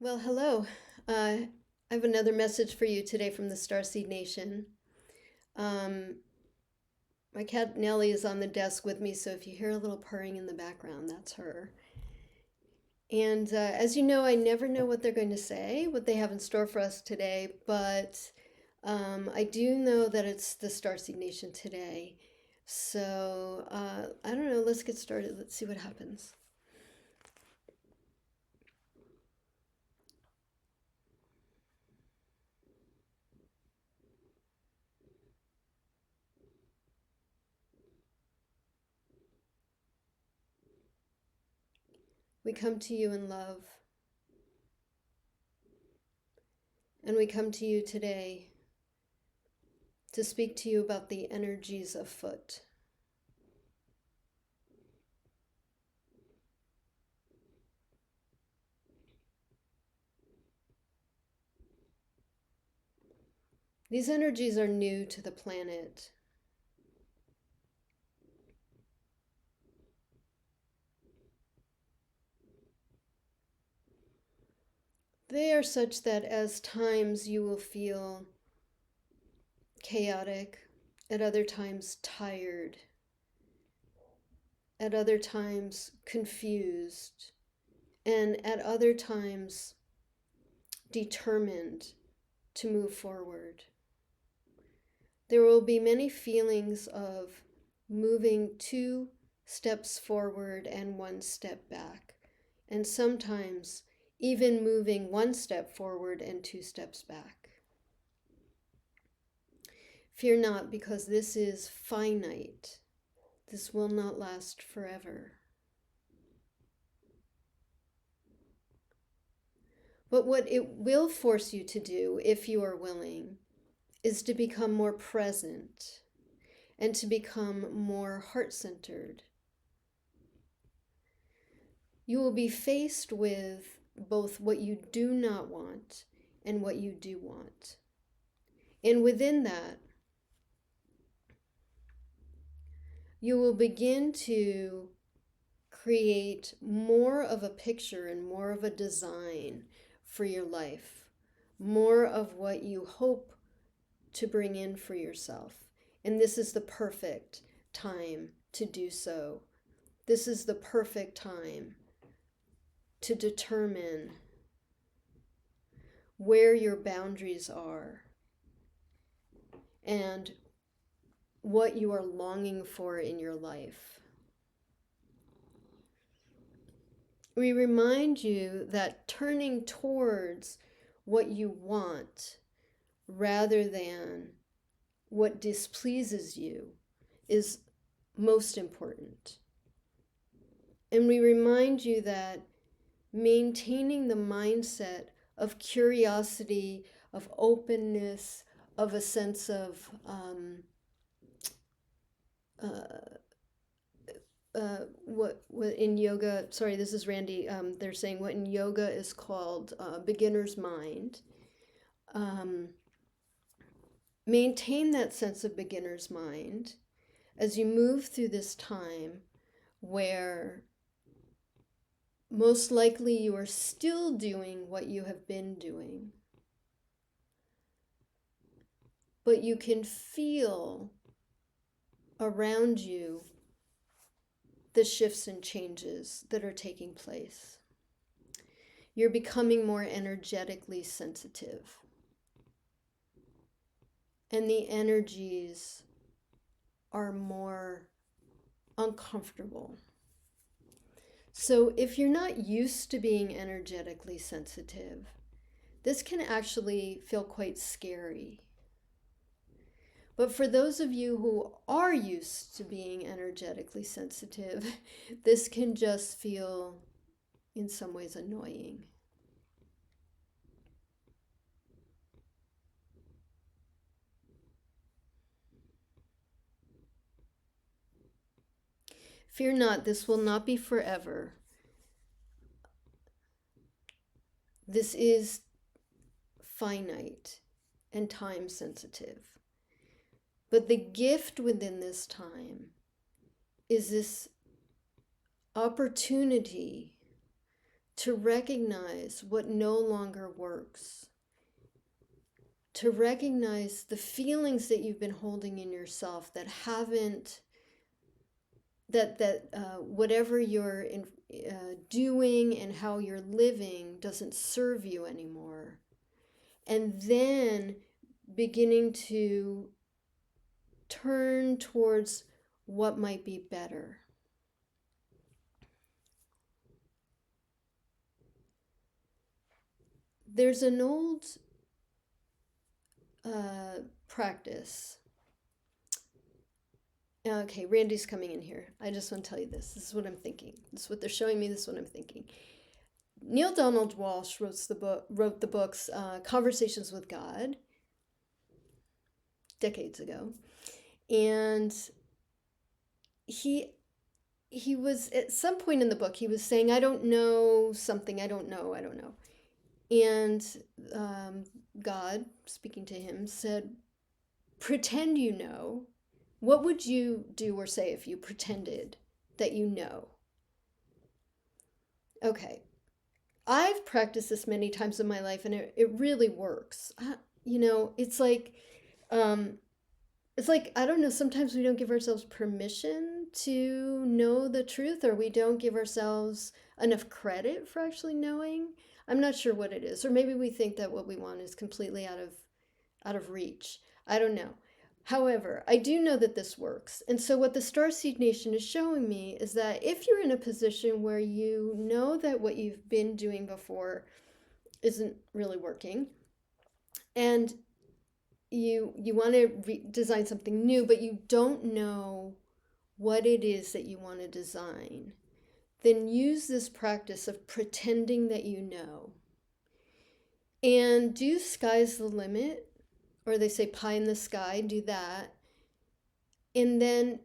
Well, hello. I have another message for you today from the Starseed Nation. Um, my cat Nellie is on the desk with me, so if you hear a little purring in the background, that's her. And as you know, I never know what they're going to say, what they have in store for us today, but I do know that it's the Starseed Nation today. So I don't know, let's get started. Let's see what happens. We come to you in love, and we come to you today to speak to you about the energies afoot. These energies are new to the planet. They are such that as times you will feel chaotic, at other times tired, at other times confused, and at other times determined to move forward. There will be many feelings of moving 2 steps forward and 1 step back, and sometimes even moving 1 step forward and 2 steps back. Fear not, because this is finite. This will not last forever. But what it will force you to do, if you are willing, is to become more present and to become more heart centered. You will be faced with both what you do not want and what you do want. And within that, you will begin to create more of a picture and more of a design for your life, more of what you hope to bring in for yourself. And this is the perfect time to do so. This is the perfect time to determine where your boundaries are and what you are longing for in your life. We remind you that turning towards what you want rather than what displeases you is most important. And we remind you that maintaining the mindset of curiosity, of openness, of a sense of what in yoga, sorry, this is Randy, they're saying what in yoga is called beginner's mind. Um, Maintain that sense of beginner's mind as you move through this time where most likely you are still doing what you have been doing, but you can feel around you the shifts and changes that are taking place. You're becoming more energetically sensitive, and the energies are more uncomfortable. So, if you're not used to being energetically sensitive, this can actually feel quite scary. But for those of you who are used to being energetically sensitive, this can just feel in some ways annoying. Fear not, this will not be forever. This is finite and time sensitive. But the gift within this time is this opportunity to recognize what no longer works, to recognize the feelings that you've been holding in yourself that haven't, whatever you're doing and how you're living doesn't serve you anymore. And then beginning to turn towards what might be better. There's an old practice. Okay, Randy's coming in here. I just want to tell you this. This is what I'm thinking. This is what they're showing me. This is what I'm thinking. Neil Donald Walsh wrote the books Conversations with God decades ago, and he was at some point in the book he was saying, I don't know something, I don't know, and God, speaking to him, said, pretend you know. What would you do or say if you pretended that you know? Okay, I've practiced this many times in my life, and it really works. It's like, um, I don't know, sometimes we don't give ourselves permission to know the truth, or we don't give ourselves enough credit for actually knowing. I'm not sure what it is. Or maybe we think that what we want is completely out of reach. I don't know. However, I do know that this works. And so what the Starseed Nation is showing me is that if you're in a position where you know that what you've been doing before isn't really working, and you want to design something new, but you don't know what it is that you want to design, then use this practice of pretending that you know. And do sky's the limit, or they say pie in the sky, do that. And then,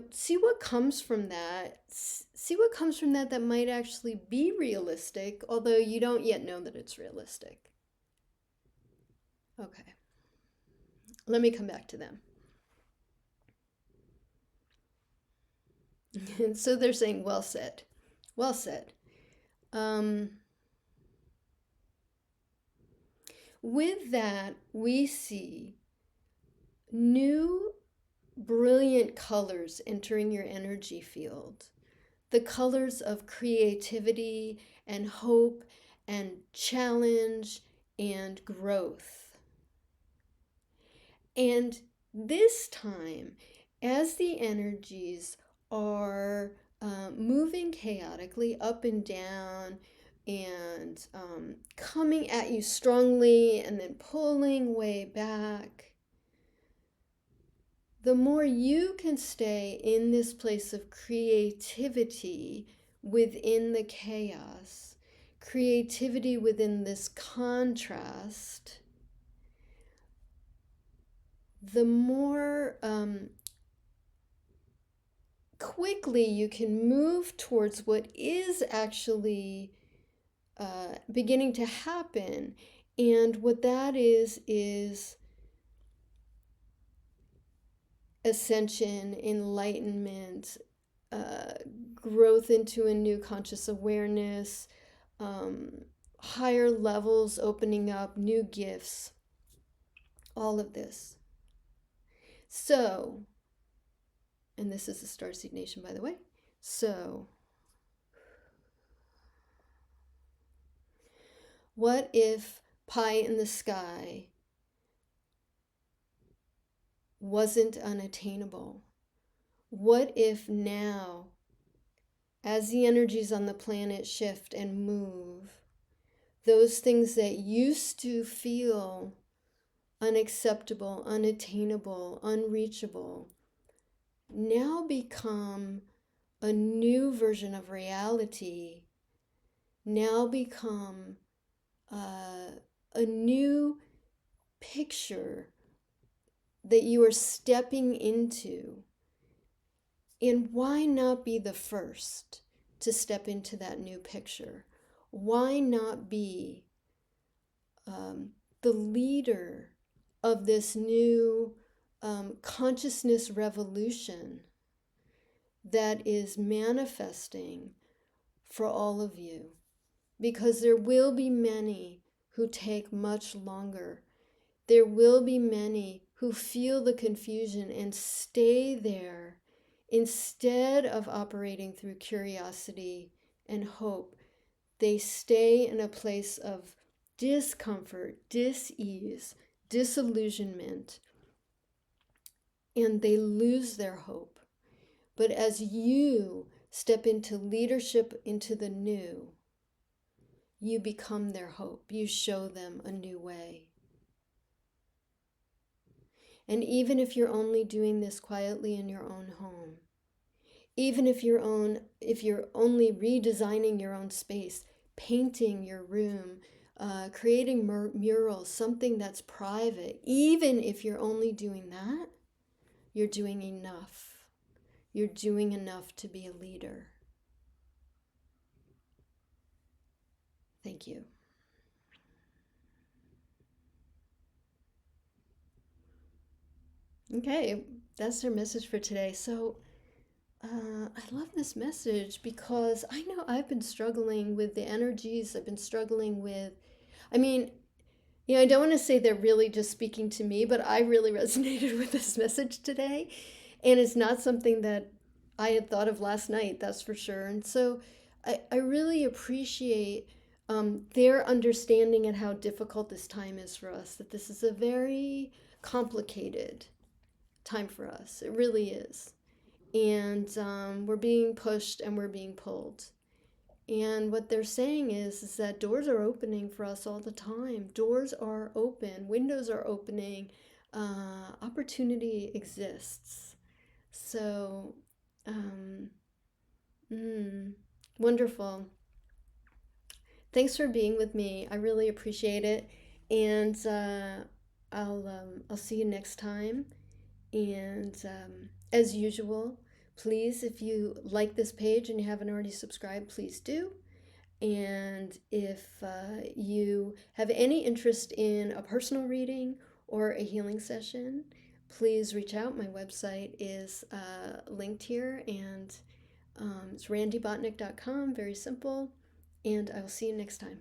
see what comes from that. See what comes from that that might actually be realistic, although you don't yet know that it's realistic. Okay. Let me come back to them. And so they're saying, well said. Well said. With that, we see new brilliant colors entering your energy field. The colors of creativity and hope and challenge and growth. And this time, as the energies are moving chaotically up and down and coming at you strongly and then pulling way back, the more you can stay in this place of creativity within the chaos, creativity within this contrast, the more quickly you can move towards what is actually beginning to happen. And what that is ascension, enlightenment, growth into a new conscious awareness, higher levels opening up, new gifts, all of this. So, and this is the Starseed Nation, by the way. So, what if pie in the sky wasn't unattainable? What if now, as the energies on the planet shift and move, those things that used to feel unacceptable, unattainable, unreachable, now become a new version of reality, now become a new picture that you are stepping into? And why not be the first to step into that new picture? Why not be the leader of this new consciousness revolution that is manifesting for all of you? because there will be many who take much longer. There will be many who feel the confusion and stay there instead of operating through curiosity and hope. They stay in a place of discomfort, dis-ease, disillusionment, and they lose their hope. But as you step into leadership into the new, you become their hope. You show them a new way. And even if you're only doing this quietly in your own home, even if you're only redesigning your own space, painting your room, creating murals, something that's private, even if you're only doing that, you're doing enough. You're doing enough to be a leader. Thank you. Okay, that's our message for today. So, I love this message because I know I've been struggling with the energies. I've been struggling with, I mean, I don't want to say they're really just speaking to me, but I really resonated with this message today. And it's not something that I had thought of last night, that's for sure. And so I really appreciate their understanding and how difficult this time is for us, that this is a very complicated time for us. It really is. And we're being pushed and we're being pulled. And what they're saying is that doors are opening for us all the time. Doors are open, windows are opening, opportunity exists. So, um, mm, wonderful. Thanks for being with me. I really appreciate it. And I'll see you next time. And as usual, please, if you like this page and you haven't already subscribed, please do. And if you have any interest in a personal reading or a healing session, please reach out. My website is linked here, and it's randybotnick.com, very simple. And I will see you next time.